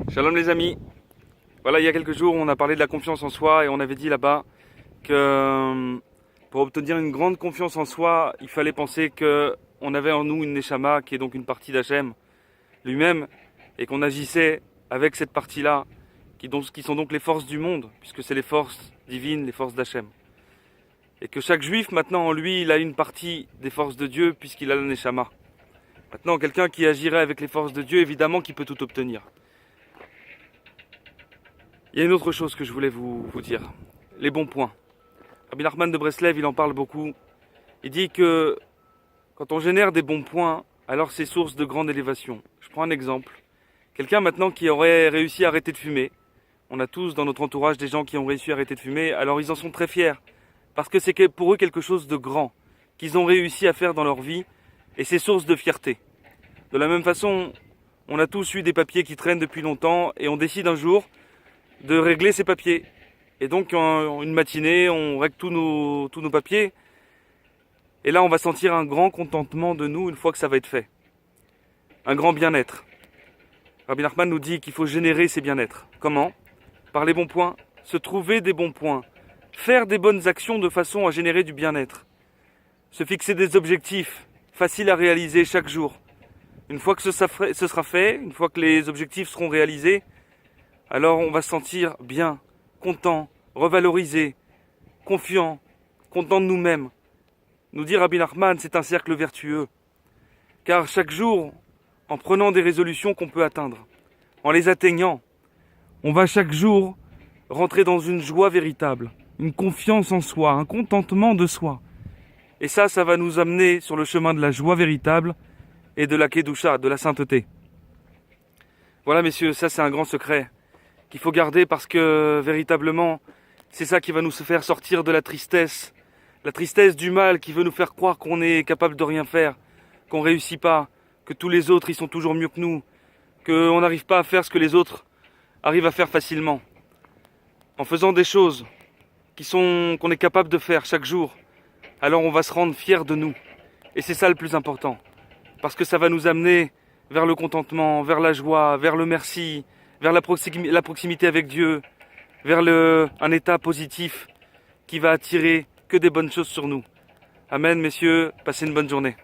Shalom les amis. Voilà, il y a quelques jours, on a parlé de la confiance en soi et on avait dit là-bas que pour obtenir une grande confiance en soi, il fallait penser que on avait en nous une Neshama, qui est donc une partie d'Hachem lui-même, et qu'on agissait avec cette partie-là, qui sont donc les forces du monde, puisque c'est les forces divines, les forces d'Hachem. Et que chaque juif, maintenant, en lui, il a une partie des forces de Dieu, puisqu'il a la Neshama. Maintenant, quelqu'un qui agirait avec les forces de Dieu, évidemment qu'il peut tout obtenir. Il y a une autre chose que je voulais vous dire. Les bons points. Rabbi Nachman de Breslev, il en parle beaucoup. Il dit que quand on génère des bons points, alors c'est source de grande élévation. Je prends un exemple. Quelqu'un maintenant qui aurait réussi à arrêter de fumer. On a tous dans notre entourage des gens qui ont réussi à arrêter de fumer. Alors ils en sont très fiers. Parce que c'est pour eux quelque chose de grand qu'ils ont réussi à faire dans leur vie. Et c'est source de fierté. De la même façon, on a tous eu des papiers qui traînent depuis longtemps. Et on décide un jour de régler ces papiers. Et donc, en une matinée, on règle tous nos papiers. Et là, on va sentir un grand contentement de nous une fois que ça va être fait. Un grand bien-être. Rabbi Nachman nous dit qu'il faut générer ces bien-être. Comment? Par les bons points. Se trouver des bons points. Faire des bonnes actions de façon à générer du bien-être. Se fixer des objectifs faciles à réaliser chaque jour. Une fois que ce sera fait, une fois que les objectifs seront réalisés, alors on va se sentir bien, content, revalorisé, confiant, content de nous-mêmes. Nous dit Rabbi Nachman, c'est un cercle vertueux. Car chaque jour, en prenant des résolutions qu'on peut atteindre, en les atteignant, on va chaque jour rentrer dans une joie véritable, une confiance en soi, un contentement de soi. Et ça va nous amener sur le chemin de la joie véritable et de la Kedusha, de la sainteté. Voilà messieurs, ça c'est un grand secret qu'il faut garder parce que véritablement, c'est ça qui va nous faire sortir de la tristesse du mal qui veut nous faire croire qu'on est capable de rien faire, qu'on réussit pas, que tous les autres ils sont toujours mieux que nous, qu'on n'arrive pas à faire ce que les autres arrivent à faire facilement. En faisant des choses qu'on est capable de faire chaque jour, alors on va se rendre fiers de nous. Et c'est ça le plus important, parce que ça va nous amener vers le contentement, vers la joie, vers le merci, vers la proximité avec Dieu, vers un état positif qui va attirer que des bonnes choses sur nous. Amen, messieurs, passez une bonne journée.